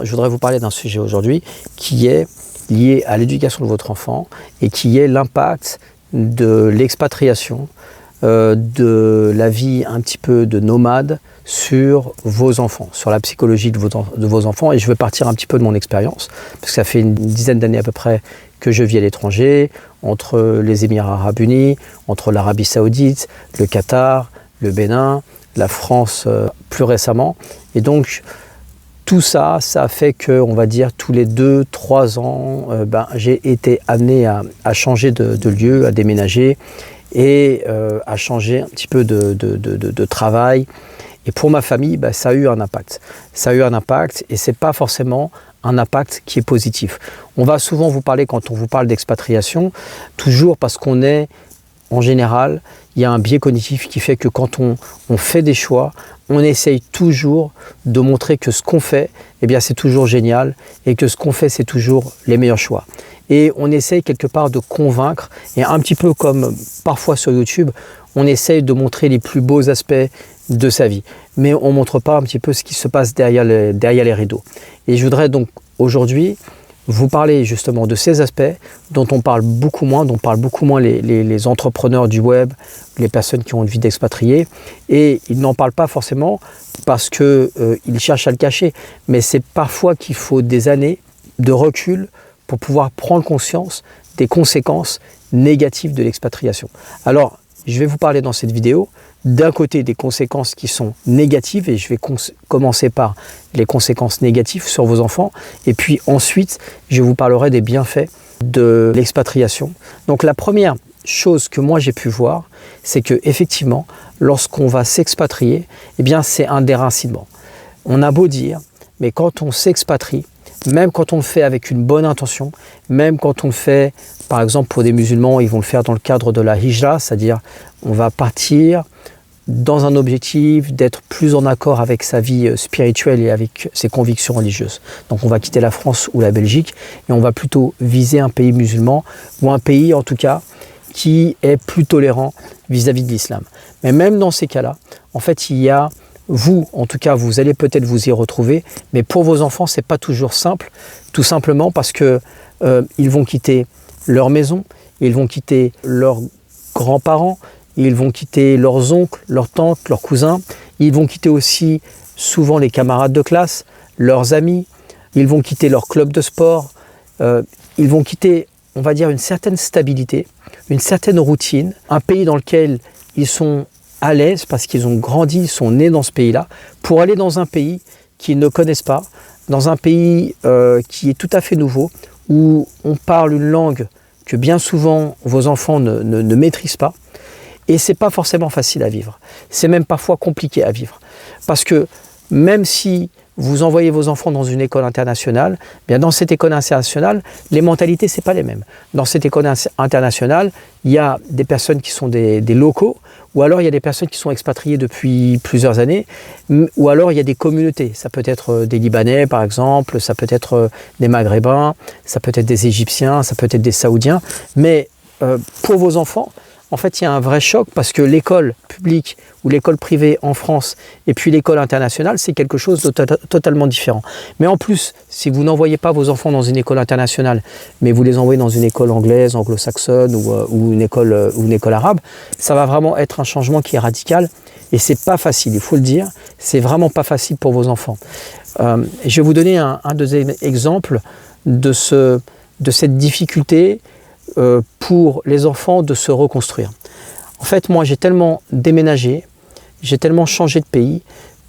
Je voudrais vous parler d'un sujet aujourd'hui qui est lié à l'éducation de votre enfant et qui est l'impact de l'expatriation, de la vie un petit peu de nomade sur vos enfants, sur la psychologie de vos enfants. Et je vais partir un petit peu de mon expérience, parce que ça fait une dizaine d'années à peu près que je vis à l'étranger, entre les Émirats Arabes Unis, entre l'Arabie Saoudite, le Qatar, le Bénin, la France plus récemment. Et donc, tout ça, ça a fait que, on va dire, tous les 2-3 ans, j'ai été amené à changer de lieu, à déménager et à changer un petit peu de travail. Et pour ma famille, ça a eu un impact. Ça a eu un impact et ce n'est pas forcément un impact qui est positif. On va souvent vous parler, quand on vous parle d'expatriation, toujours parce qu'on est, en général, il y a un biais cognitif qui fait que quand on fait des choix, on essaye toujours de montrer que ce qu'on fait, c'est toujours génial et que ce qu'on fait, c'est toujours les meilleurs choix. Et on essaye quelque part de convaincre, et un petit peu comme parfois sur YouTube, on essaye de montrer les plus beaux aspects de sa vie. Mais on ne montre pas un petit peu ce qui se passe derrière les rideaux. Et je voudrais donc aujourd'hui vous parler justement de ces aspects dont on parle beaucoup moins, dont parlent beaucoup moins les entrepreneurs du web, les personnes qui ont une vie d'expatriés. Et ils n'en parlent pas forcément parce qu'ils cherchent à le cacher. Mais c'est parfois qu'il faut des années de recul pour pouvoir prendre conscience des conséquences négatives de l'expatriation. Alors, je vais vous parler dans cette vidéo d'un côté des conséquences qui sont négatives, et je vais commencer par les conséquences négatives sur vos enfants, et puis ensuite je vous parlerai des bienfaits de l'expatriation. Donc la première chose que moi j'ai pu voir, c'est que effectivement lorsqu'on va s'expatrier, c'est un déracinement. On a beau dire, mais quand on s'expatrie, même quand on le fait avec une bonne intention, même quand on le fait, par exemple pour des musulmans, ils vont le faire dans le cadre de la hijra, c'est-à-dire on va partir dans un objectif d'être plus en accord avec sa vie spirituelle et avec ses convictions religieuses. Donc on va quitter la France ou la Belgique et on va plutôt viser un pays musulman ou un pays en tout cas qui est plus tolérant vis-à-vis de l'islam. Mais même dans ces cas-là, en fait il y a, vous en tout cas vous allez peut-être vous y retrouver, mais pour vos enfants c'est pas toujours simple, tout simplement parce que ils vont quitter leur maison, ils vont quitter leurs grands-parents, ils vont quitter leurs oncles, leurs tantes, leurs cousins. Ils vont quitter aussi souvent les camarades de classe, leurs amis. Ils vont quitter leur club de sport. Ils vont quitter, on va dire, une certaine stabilité, une certaine routine. Un pays dans lequel ils sont à l'aise parce qu'ils ont grandi, ils sont nés dans ce pays-là, pour aller dans un pays qu'ils ne connaissent pas, dans un pays qui est tout à fait nouveau, où on parle une langue que bien souvent vos enfants ne maîtrisent pas. Et ce n'est pas forcément facile à vivre. C'est même parfois compliqué à vivre. Parce que même si vous envoyez vos enfants dans une école internationale, dans cette école internationale, les mentalités, ce n'est pas les mêmes. Dans cette école internationale, il y a des personnes qui sont des locaux, ou alors il y a des personnes qui sont expatriées depuis plusieurs années, ou alors il y a des communautés. Ça peut être des Libanais, par exemple, ça peut être des Maghrébins, ça peut être des Égyptiens, ça peut être des Saoudiens. Mais pour vos enfants, en fait, il y a un vrai choc parce que l'école publique ou l'école privée en France et puis l'école internationale, c'est quelque chose de totalement différent. Mais en plus, si vous n'envoyez pas vos enfants dans une école internationale, mais vous les envoyez dans une école anglaise, anglo-saxonne ou une école arabe, ça va vraiment être un changement qui est radical et c'est pas facile, il faut le dire, c'est vraiment pas facile pour vos enfants. Je vais vous donner un deuxième exemple de cette difficulté pour les enfants de se reconstruire. En fait, moi, j'ai tellement déménagé, j'ai tellement changé de pays,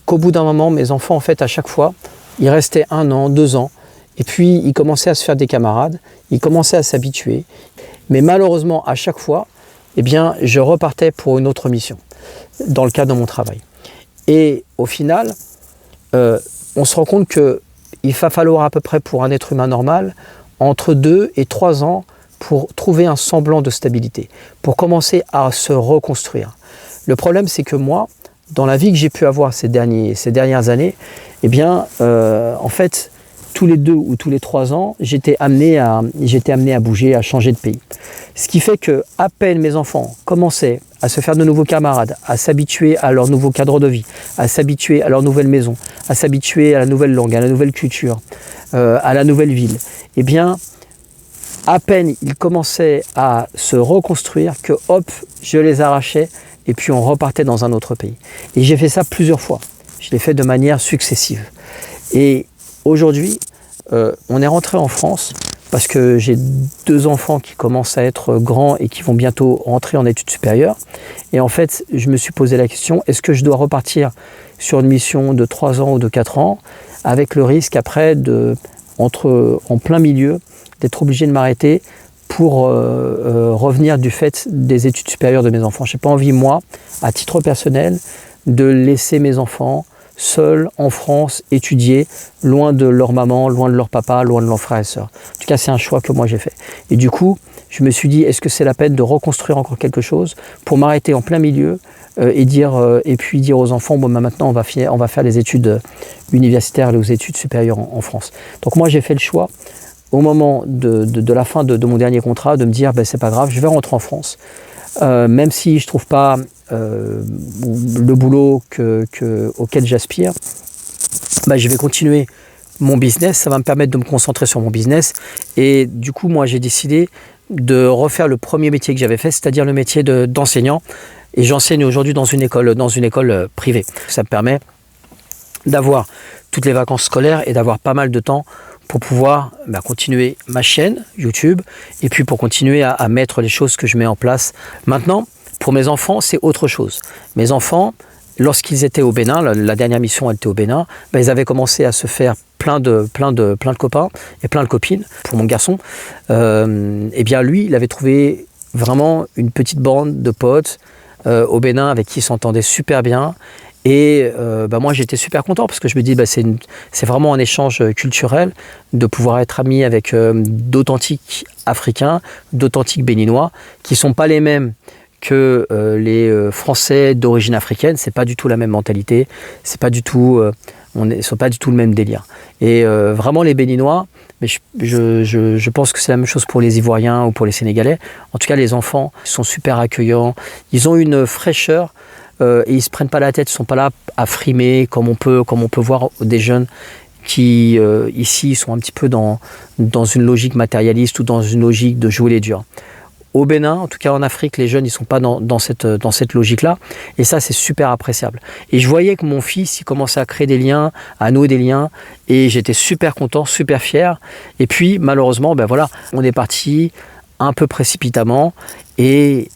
qu'au bout d'un moment, mes enfants, en fait, à chaque fois, ils restaient 1 an, 2 ans, et puis ils commençaient à se faire des camarades, ils commençaient à s'habituer. Mais malheureusement, à chaque fois, je repartais pour une autre mission, dans le cadre de mon travail. Et au final, on se rend compte qu'il va falloir à peu près, pour un être humain normal, entre 2 et 3 ans pour trouver un semblant de stabilité, pour commencer à se reconstruire. Le problème, c'est que moi, dans la vie que j'ai pu avoir ces dernières années, en fait, tous les 2 ou tous les 3 ans, j'étais amené à bouger, à changer de pays. Ce qui fait que à peine mes enfants commençaient à se faire de nouveaux camarades, à s'habituer à leur nouveau cadre de vie, à s'habituer à leur nouvelle maison, à s'habituer à la nouvelle langue, à la nouvelle culture, à la nouvelle ville, eh bien, à peine ils commençaient à se reconstruire que hop, je les arrachais et puis on repartait dans un autre pays. Et j'ai fait ça plusieurs fois. Je l'ai fait de manière successive. Et aujourd'hui, on est rentré en France parce que j'ai 2 enfants qui commencent à être grands et qui vont bientôt rentrer en études supérieures. Et en fait, je me suis posé la question, est-ce que je dois repartir sur une mission de 3 ans ou de 4 ans, avec le risque après, en plein milieu, d'être obligé de m'arrêter pour revenir du fait des études supérieures de mes enfants. Je n'ai pas envie, moi, à titre personnel, de laisser mes enfants seuls en France, étudier, loin de leur maman, loin de leur papa, loin de leurs frères et sœurs. En tout cas, c'est un choix que moi j'ai fait. Et du coup, je me suis dit, est-ce que c'est la peine de reconstruire encore quelque chose pour m'arrêter en plein milieu et puis dire aux enfants, bon, bah, maintenant on va faire les études universitaires, les études supérieures en France. Donc moi j'ai fait le choix, au moment de la fin de mon dernier contrat, de me dire, ben, c'est pas grave, je vais rentrer en France. Même si je ne trouve pas le boulot auquel j'aspire, bah, je vais continuer mon business, ça va me permettre de me concentrer sur mon business. Et du coup, moi, j'ai décidé de refaire le premier métier que j'avais fait, c'est-à-dire le métier d'enseignant. Et j'enseigne aujourd'hui dans une école privée. Ça me permet d'avoir toutes les vacances scolaires et d'avoir pas mal de temps pour pouvoir continuer ma chaîne YouTube et puis pour continuer à mettre les choses que je mets en place. Maintenant, pour mes enfants, c'est autre chose. Mes enfants, lorsqu'ils étaient au Bénin, la dernière mission elle était au Bénin, ils avaient commencé à se faire plein de copains et plein de copines. Pour mon garçon, eh bien lui, il avait trouvé vraiment une petite bande de potes au Bénin avec qui il s'entendait super bien. Et moi j'étais super content parce que je me dis c'est vraiment un échange culturel de pouvoir être ami avec d'authentiques Africains, d'authentiques Béninois qui ne sont pas les mêmes que les Français d'origine africaine. C'est pas du tout la même mentalité, c'est pas du tout, sont pas du tout le même délire. Et vraiment les Béninois, mais je pense que c'est la même chose pour les Ivoiriens ou pour les Sénégalais. En tout cas les enfants sont super accueillants, ils ont une fraîcheur. Et ils ne se prennent pas la tête, ils ne sont pas là à frimer comme on peut voir des jeunes qui ici sont un petit peu dans une logique matérialiste ou dans une logique de jouer les durs. Au Bénin, en tout cas en Afrique, les jeunes ils ne sont pas dans cette logique-là et ça c'est super appréciable. Et je voyais que mon fils il commençait à créer des liens, à nouer des liens et j'étais super content, super fier. Et puis malheureusement, on est parti un peu précipitamment et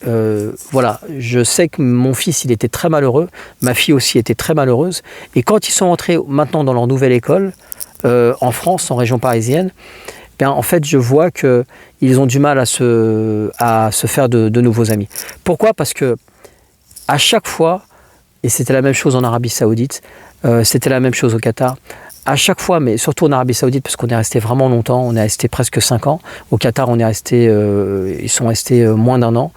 voilà, je sais que mon fils il était très malheureux, ma fille aussi était très malheureuse et quand ils sont entrés maintenant dans leur nouvelle école en France, en région parisienne, en fait je vois qu'ils ont du mal à se faire de nouveaux amis. Pourquoi ? Parce que à chaque fois, et c'était la même chose en Arabie Saoudite, c'était la même chose au Qatar, à chaque fois, mais surtout en Arabie Saoudite, parce qu'on est resté vraiment longtemps, on est resté presque 5 ans. Au Qatar, ils sont restés moins d'1 an.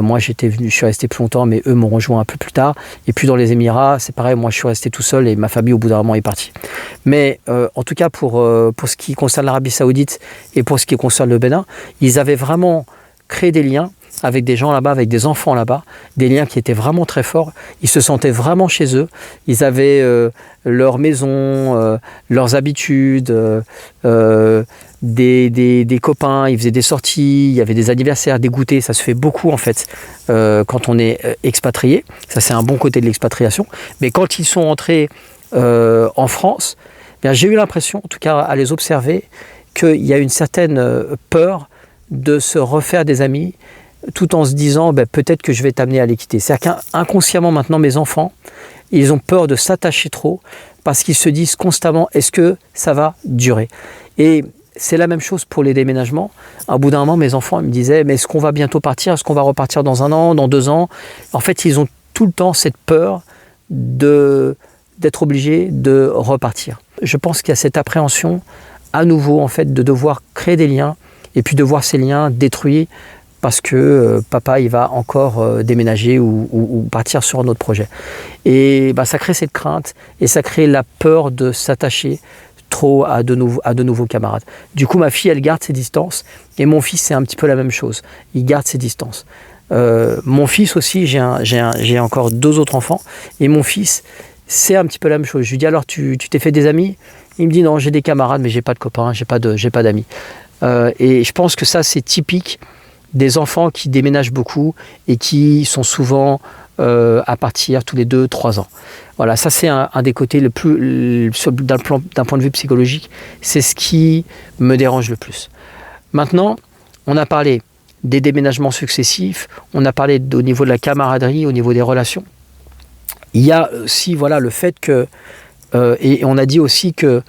Moi, je suis resté plus longtemps, mais eux m'ont rejoint un peu plus tard. Et puis dans les Émirats, c'est pareil, moi je suis resté tout seul et ma famille au bout d'un moment est partie. Mais en tout cas, pour ce qui concerne l'Arabie Saoudite et pour ce qui concerne le Bénin, ils avaient vraiment créé des liens avec des gens là-bas, avec des enfants là-bas, des liens qui étaient vraiment très forts. Ils se sentaient vraiment chez eux. Ils avaient leur maison, leurs habitudes, des copains, ils faisaient des sorties, il y avait des anniversaires, des goûters. Ça se fait beaucoup en fait quand on est expatrié. Ça c'est un bon côté de l'expatriation. Mais quand ils sont entrés en France, j'ai eu l'impression, en tout cas à les observer, qu'il y a une certaine peur de se refaire des amis, tout en se disant peut-être que je vais t'amener à les quitter. C'est-à-dire qu'inconsciemment maintenant mes enfants, ils ont peur de s'attacher trop parce qu'ils se disent constamment est-ce que ça va durer ? Et c'est la même chose pour les déménagements. À bout d'un moment, mes enfants ils me disaient mais est-ce qu'on va bientôt partir ? Est-ce qu'on va repartir dans 1 an, dans 2 ans ? En fait, ils ont tout le temps cette peur d'être obligés de repartir. Je pense qu'il y a cette appréhension à nouveau en fait de devoir créer des liens et puis de voir ces liens détruits parce que papa il va encore déménager ou partir sur un autre projet. Et ça crée cette crainte et ça crée la peur de s'attacher trop à de nouveaux camarades. Du coup, ma fille, elle garde ses distances, et mon fils, c'est un petit peu la même chose. Il garde ses distances. Mon fils aussi, j'ai encore 2 autres enfants, et mon fils, c'est un petit peu la même chose. Je lui dis, alors, tu t'es fait des amis? Il me dit, non, j'ai des camarades, mais j'ai pas de copains, j'ai pas d'amis. Et je pense que ça, c'est typique des enfants qui déménagent beaucoup et qui sont souvent à partir tous les 2-3 ans. Voilà, ça c'est un des côtés le plus, d'un point de vue psychologique, c'est ce qui me dérange le plus. Maintenant, on a parlé des déménagements successifs, on a parlé au niveau de la camaraderie, au niveau des relations. Il y a aussi le fait que, et on a dit aussi que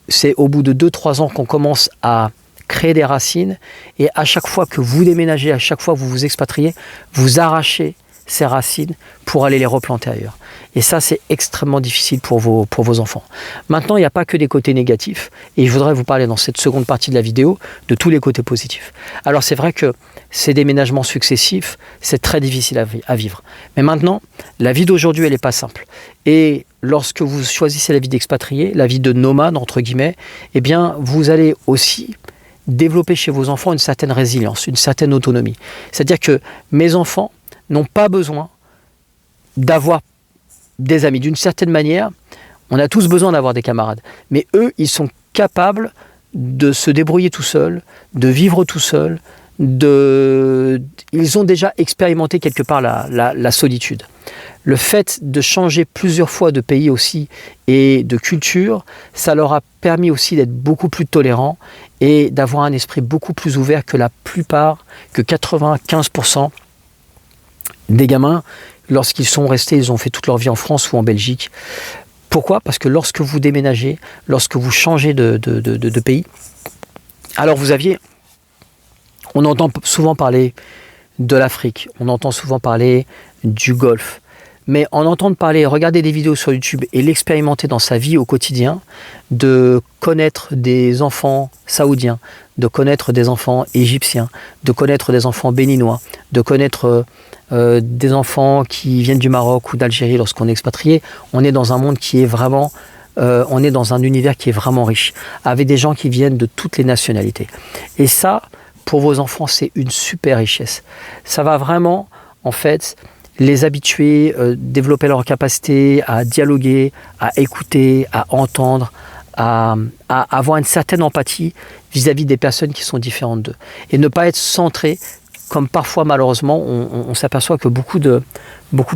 c'est au bout de 2-3 ans qu'on commence à créer des racines, et à chaque fois que vous déménagez, à chaque fois que vous vous expatriez, vous arrachez ces racines pour aller les replanter ailleurs. Et ça, c'est extrêmement difficile pour vos enfants. Maintenant, il n'y a pas que des côtés négatifs, et je voudrais vous parler dans cette seconde partie de la vidéo de tous les côtés positifs. Alors c'est vrai que ces déménagements successifs, c'est très difficile à vivre. Mais maintenant, la vie d'aujourd'hui, elle n'est pas simple. Et lorsque vous choisissez la vie d'expatrié, la vie de nomade, entre guillemets, eh bien, vous allez aussi développer chez vos enfants une certaine résilience, une certaine autonomie. C'est-à-dire que mes enfants n'ont pas besoin d'avoir des amis. D'une certaine manière, on a tous besoin d'avoir des camarades. Mais eux, ils sont capables de se débrouiller tout seuls, de vivre tout seuls. Ils ont déjà expérimenté quelque part la solitude. Le fait de changer plusieurs fois de pays aussi et de culture, ça leur a permis aussi d'être beaucoup plus tolérants et d'avoir un esprit beaucoup plus ouvert que la plupart, que 95% des gamins, lorsqu'ils sont restés, ils ont fait toute leur vie en France ou en Belgique. Pourquoi? Parce que lorsque vous déménagez, lorsque vous changez de pays, alors on entend souvent parler de l'Afrique, on entend souvent parler du Golfe, mais en entendre parler, regarder des vidéos sur YouTube et l'expérimenter dans sa vie au quotidien, de connaître des enfants saoudiens, de connaître des enfants égyptiens, de connaître des enfants béninois, de connaître des enfants qui viennent du Maroc ou d'Algérie lorsqu'on est expatrié, on est dans un monde qui est vraiment, on est dans un univers qui est vraiment riche, avec des gens qui viennent de toutes les nationalités. Et ça, pour vos enfants, c'est une super richesse. Ça va vraiment, en fait, les habituer, développer leur capacité à dialoguer, à écouter, à entendre, à avoir une certaine empathie vis-à-vis des personnes qui sont différentes d'eux. Et ne pas être centré, comme parfois malheureusement, on s'aperçoit que beaucoup de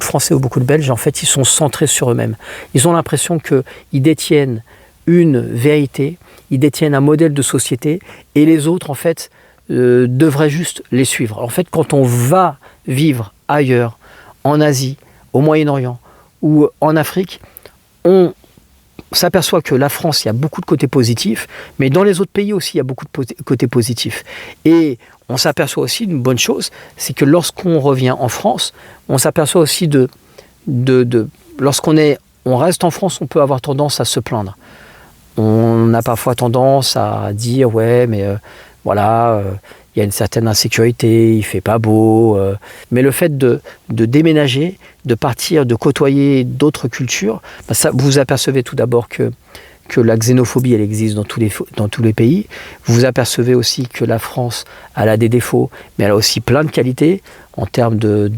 Français ou beaucoup de Belges, en fait, ils sont centrés sur eux-mêmes. Ils ont l'impression qu'ils détiennent une vérité, ils détiennent un modèle de société, et les autres, en fait, devraient juste les suivre. En fait, quand on va vivre ailleurs, en Asie, au Moyen-Orient ou en Afrique, on s'aperçoit que la France, il y a beaucoup de côtés positifs, mais dans les autres pays aussi, il y a beaucoup de côtés positifs. Et on s'aperçoit aussi d'une bonne chose, c'est que lorsqu'on revient en France, on s'aperçoit aussi on reste en France, on peut avoir tendance à se plaindre. On a parfois tendance à dire, ouais, mais il y a une certaine insécurité, il fait pas beau. Mais le fait de déménager, de partir, de côtoyer d'autres cultures, ça, vous apercevez tout d'abord que la xénophobie, elle existe dans tous les pays. Vous apercevez aussi que la France, elle a des défauts, mais elle a aussi plein de qualités en termes le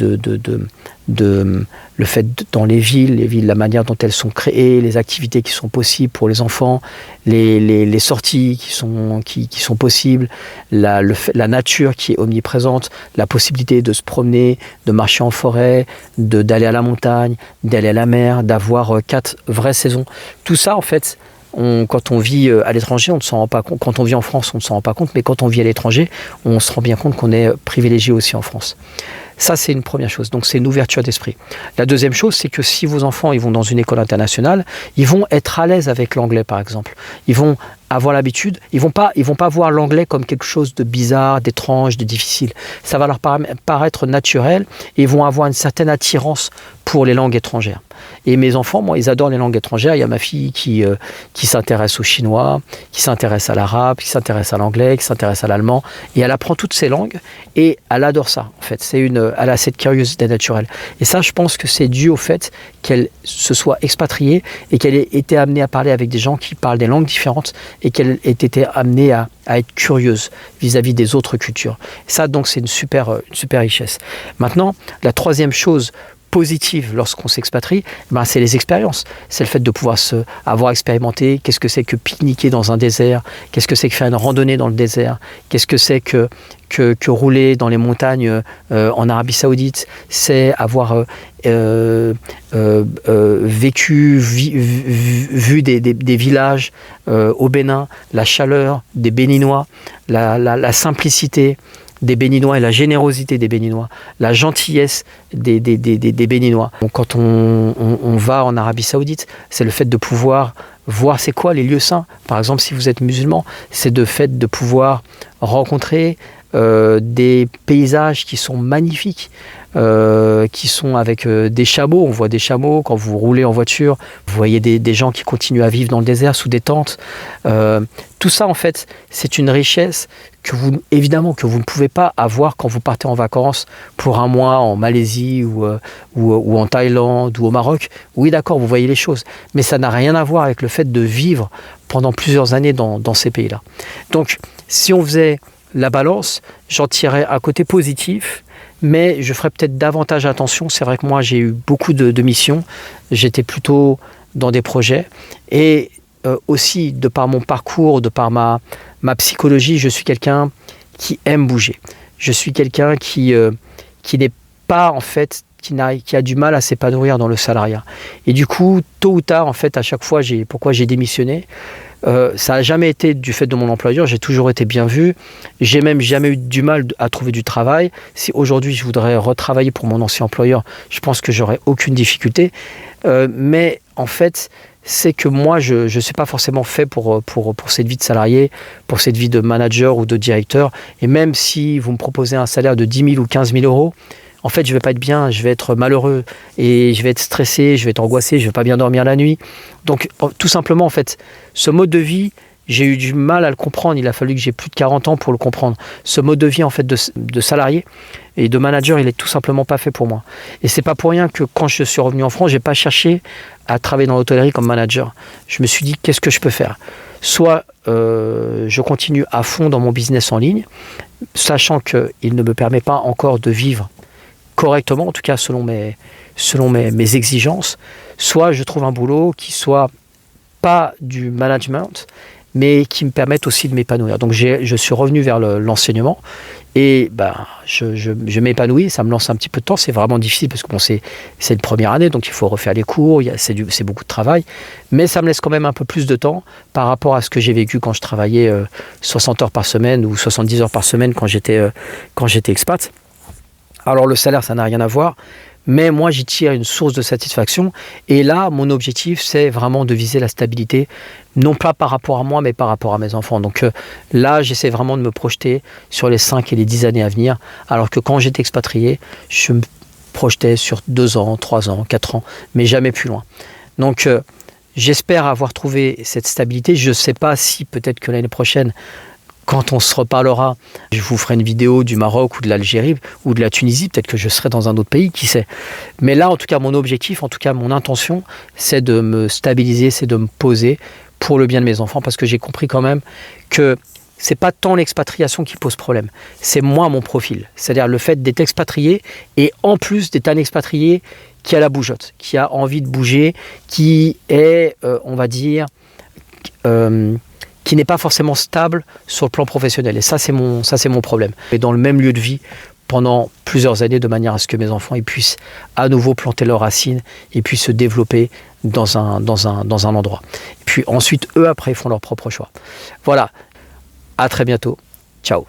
fait dans les villes, la manière dont elles sont créées, les activités qui sont possibles pour les enfants, les sorties qui sont possibles, la nature qui est omniprésente, la possibilité de se promener, de marcher en forêt, d'aller à la montagne, d'aller à la mer, d'avoir 4 vraies saisons. Tout ça, en fait, quand on vit à l'étranger, on ne s'en rend pas compte. Quand on vit en France, on ne s'en rend pas compte, mais quand on vit à l'étranger, on se rend bien compte qu'on est privilégié aussi en France. Ça, c'est une première chose. Donc, c'est une ouverture d'esprit. La deuxième chose, c'est que si vos enfants ils vont dans une école internationale, ils vont être à l'aise avec l'anglais, par exemple. Ils vont avoir l'habitude. Ils vont pas voir l'anglais comme quelque chose de bizarre, d'étrange, de difficile. Ça va leur paraître naturel et ils vont avoir une certaine attirance pour les langues étrangères. Et mes enfants, moi, ils adorent les langues étrangères. Il y a ma fille qui s'intéresse au chinois, qui s'intéresse à l'arabe, qui s'intéresse à l'anglais, qui s'intéresse à l'allemand. Et elle apprend toutes ces langues et elle adore ça, en fait. Elle a cette curiosité naturelle. Et ça, je pense que c'est dû au fait qu'elle se soit expatriée et qu'elle ait été amenée à parler avec des gens qui parlent des langues différentes et qu'elle ait été amenée à être curieuse vis-à-vis des autres cultures. Et ça, donc, c'est une super richesse. Maintenant, la troisième chose positive lorsqu'on s'expatrie, c'est les expériences. C'est le fait de pouvoir avoir expérimenté qu'est-ce que c'est que pique-niquer dans un désert, qu'est-ce que c'est que faire une randonnée dans le désert, qu'est-ce que c'est que rouler dans les montagnes en Arabie Saoudite, c'est avoir vu des villages au Bénin, la chaleur des Béninois, la simplicité des Béninois et la générosité des Béninois, la gentillesse des Béninois. Donc, quand on va en Arabie Saoudite, c'est le fait de pouvoir voir c'est quoi les lieux saints. Par exemple, si vous êtes musulman, c'est le fait de pouvoir rencontrer des paysages qui sont magnifiques, qui sont avec des chameaux. On voit des chameaux quand vous roulez en voiture. Vous voyez des gens qui continuent à vivre dans le désert sous des tentes. Tout ça, en fait, c'est une richesse évidemment que vous ne pouvez pas avoir quand vous partez en vacances pour un mois en Malaisie ou en Thaïlande ou au Maroc. Oui, d'accord, vous voyez les choses. Mais ça n'a rien à voir avec le fait de vivre pendant plusieurs années dans ces pays-là. Donc, si on faisait la balance, j'en tirerais un côté positif, mais je ferais peut-être davantage attention. C'est vrai que moi, j'ai eu beaucoup de missions. J'étais plutôt dans des projets. Et aussi, de par mon parcours, de par ma psychologie, je suis quelqu'un qui aime bouger. Je suis quelqu'un qui n'est pas, en fait, qui a du mal à s'épanouir dans le salariat. Et du coup, tôt ou tard, en fait, à chaque fois, pourquoi j'ai démissionné, ça n'a jamais été du fait de mon employeur, j'ai toujours été bien vu, j'ai même jamais eu du mal à trouver du travail. Si aujourd'hui je voudrais retravailler pour mon ancien employeur, je pense que j'aurais aucune difficulté, mais en fait c'est que moi je ne suis pas forcément fait pour cette vie de salarié, pour cette vie de manager ou de directeur, et même si vous me proposez un salaire de 10 000 ou 15 000 euros, en fait, je ne vais pas être bien, je vais être malheureux et je vais être stressé, je vais être angoissé, je ne vais pas bien dormir la nuit. Donc, tout simplement, en fait, ce mode de vie, j'ai eu du mal à le comprendre. Il a fallu que j'ai plus de 40 ans pour le comprendre. Ce mode de vie, en fait, de salarié et de manager, il n'est tout simplement pas fait pour moi. Et c'est pas pour rien que quand je suis revenu en France, je n'ai pas cherché à travailler dans l'hôtellerie comme manager. Je me suis dit, qu'est-ce que je peux faire ? Soit je continue à fond dans mon business en ligne, sachant qu'il ne me permet pas encore de vivre correctement, en tout cas selon mes exigences, soit je trouve un boulot qui soit pas du management, mais qui me permette aussi de m'épanouir. Donc je suis revenu vers l'enseignement et je m'épanouis, ça me lance un petit peu de temps, c'est vraiment difficile parce que c'est une première année, donc il faut refaire les cours, c'est beaucoup de travail, mais ça me laisse quand même un peu plus de temps par rapport à ce que j'ai vécu quand je travaillais 60 heures par semaine ou 70 heures par semaine quand j'étais expat. Alors le salaire, ça n'a rien à voir, mais moi j'y tire une source de satisfaction. Et là, mon objectif, c'est vraiment de viser la stabilité, non pas par rapport à moi, mais par rapport à mes enfants. Donc là, j'essaie vraiment de me projeter sur les 5 et les 10 années à venir, alors que quand j'étais expatrié, je me projetais sur 2 ans, 3 ans, 4 ans, mais jamais plus loin. Donc j'espère avoir trouvé cette stabilité. Je ne sais pas si peut-être que l'année prochaine, quand on se reparlera, je vous ferai une vidéo du Maroc ou de l'Algérie ou de la Tunisie, peut-être que je serai dans un autre pays, qui sait. Mais là, en tout cas, mon objectif, en tout cas, mon intention, c'est de me stabiliser, c'est de me poser pour le bien de mes enfants, parce que j'ai compris quand même que c'est pas tant l'expatriation qui pose problème, c'est moi, mon profil. C'est-à-dire le fait d'être expatrié et en plus d'être un expatrié qui a la bougeotte, qui a envie de bouger, qui est, on va dire... qui n'est pas forcément stable sur le plan professionnel. Et ça, c'est mon problème. Et dans le même lieu de vie pendant plusieurs années, de manière à ce que mes enfants ils puissent à nouveau planter leurs racines et puis se développer dans un endroit. Et puis ensuite, eux, après, ils font leur propre choix. Voilà. À très bientôt. Ciao.